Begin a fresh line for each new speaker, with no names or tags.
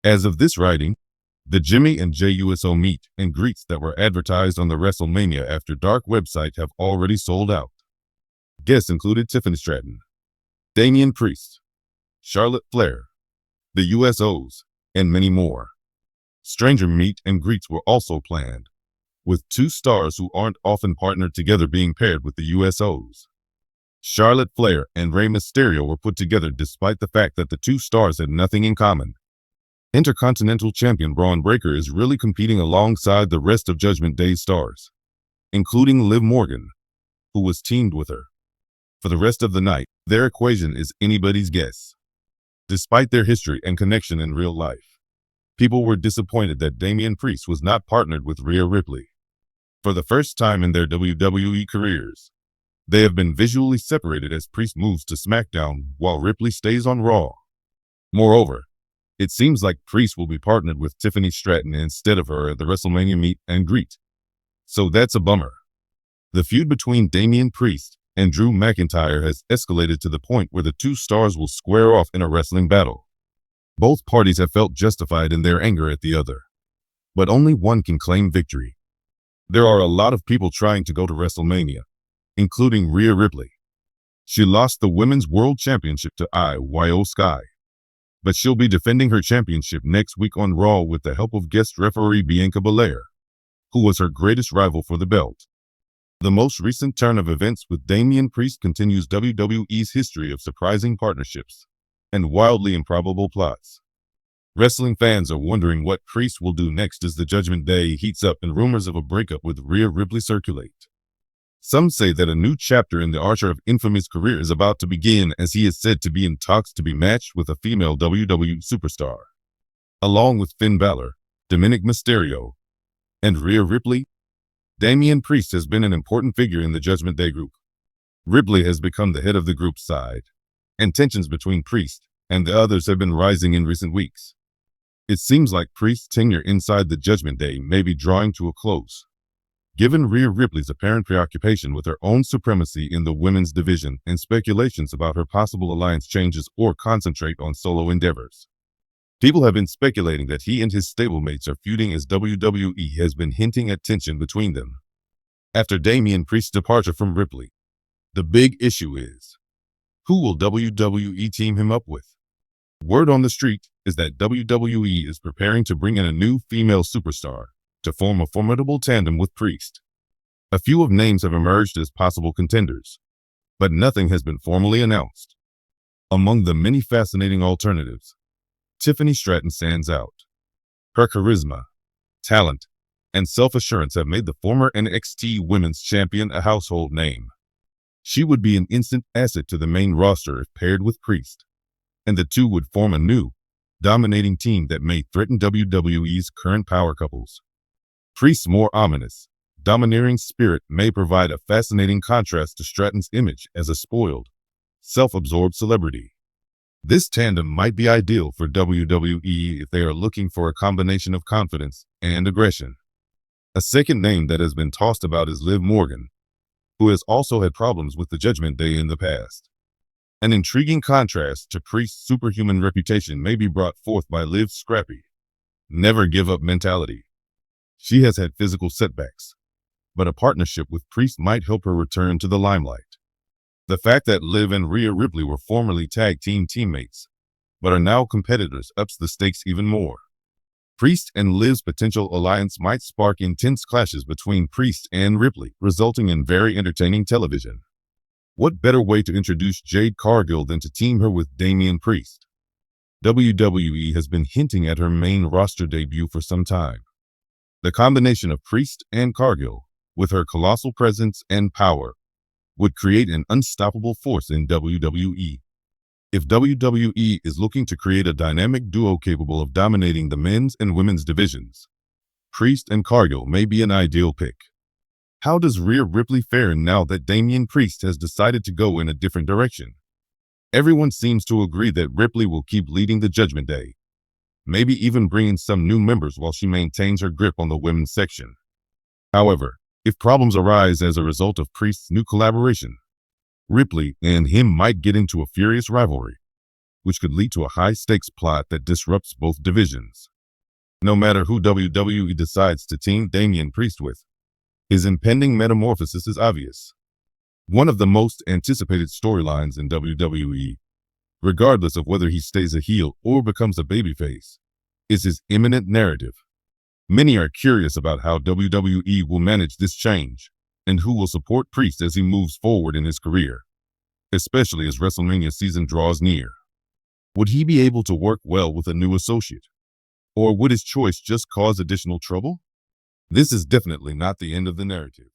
As of this writing, the Jimmy and Jey Uso meet and greets that were advertised on the WrestleMania After Dark website have already sold out. Guests included Tiffany Stratton, Damian Priest, Charlotte Flair, the USOs, and many more. Stranger meet and greets were also planned, with two stars who aren't often partnered together being paired with the USOs. Charlotte Flair and Rey Mysterio were put together despite the fact that the two stars had nothing in common. Intercontinental Champion Braun Breaker is really competing alongside the rest of Judgment Day's stars, including Liv Morgan, who was teamed with her. For the rest of the night, their equation is anybody's guess. Despite their history and connection in real life, people were disappointed that Damian Priest was not partnered with Rhea Ripley. For the first time in their WWE careers, they have been visually separated as Priest moves to SmackDown while Ripley stays on Raw. Moreover, it seems like Priest will be partnered with Tiffany Stratton instead of her at the WrestleMania meet and greet. So that's a bummer. The feud between Damian Priest and Drew McIntyre has escalated to the point where the two stars will square off in a wrestling battle. Both parties have felt justified in their anger at the other, but only one can claim victory. There are a lot of people trying to go to WrestleMania, including Rhea Ripley. She lost the Women's World Championship to Io Sky, but she'll be defending her championship next week on Raw with the help of guest referee Bianca Belair, who was her greatest rival for the belt. The most recent turn of events with Damian Priest continues WWE's history of surprising partnerships and wildly improbable plots. Wrestling fans are wondering what Priest will do next as the Judgment Day heats up and rumors of a breakup with Rhea Ripley circulate. Some say that a new chapter in the Archer of Infamy's career is about to begin, as he is said to be in talks to be matched with a female WWE superstar. Along with Finn Balor, Dominic Mysterio, and Rhea Ripley, Damian Priest has been an important figure in the Judgment Day group. Ripley has become the head of the group's side, and tensions between Priest and the others have been rising in recent weeks. It seems like Priest's tenure inside the Judgment Day may be drawing to a close, given Rhea Ripley's apparent preoccupation with her own supremacy in the women's division and speculations about her possible alliance changes or concentrate on solo endeavors. People have been speculating that he and his stablemates are feuding, as WWE has been hinting at tension between them. After Damian Priest's departure from Ripley, the big issue is, who will WWE team him up with? Word on the street is that WWE is preparing to bring in a new female superstar to form a formidable tandem with Priest. A few of names have emerged as possible contenders, but nothing has been formally announced. Among the many fascinating alternatives, Tiffany Stratton stands out. Her charisma, talent, and self-assurance have made the former NXT Women's Champion a household name. She would be an instant asset to the main roster if paired with Priest, and the two would form a new, dominating team that may threaten WWE's current power couples. Priest's more ominous, domineering spirit may provide a fascinating contrast to Stratton's image as a spoiled, self-absorbed celebrity. This tandem might be ideal for WWE if they are looking for a combination of confidence and aggression. A second name that has been tossed about is Liv Morgan, who has also had problems with the Judgment Day in the past. An intriguing contrast to Priest's superhuman reputation may be brought forth by Liv's scrappy, never-give-up mentality. She has had physical setbacks, but a partnership with Priest might help her return to the limelight. The fact that Liv and Rhea Ripley were formerly tag team teammates, but are now competitors, ups the stakes even more. Priest and Liv's potential alliance might spark intense clashes between Priest and Ripley, resulting in very entertaining television. What better way to introduce Jade Cargill than to team her with Damian Priest? WWE has been hinting at her main roster debut for some time. The combination of Priest and Cargill, with her colossal presence and power, would create an unstoppable force in WWE. If WWE is looking to create a dynamic duo capable of dominating the men's and women's divisions, Priest and Cargill may be an ideal pick. How does Rhea Ripley fare now that Damian Priest has decided to go in a different direction? Everyone seems to agree that Ripley will keep leading the Judgment Day, maybe even bringing some new members while she maintains her grip on the women's section. However, if problems arise as a result of Priest's new collaboration, Ripley and him might get into a furious rivalry. which could lead to a high-stakes plot that disrupts both divisions. No matter who WWE decides to team Damian Priest with, his impending metamorphosis is obvious. One of the most anticipated storylines in WWE, regardless of whether he stays a heel or becomes a babyface, is his imminent narrative. Many are curious about how WWE will manage this change and who will support Priest as he moves forward in his career, especially as WrestleMania season draws near. Would he be able to work well with a new associate? Or would his choice just cause additional trouble? This is definitely not the end of the narrative.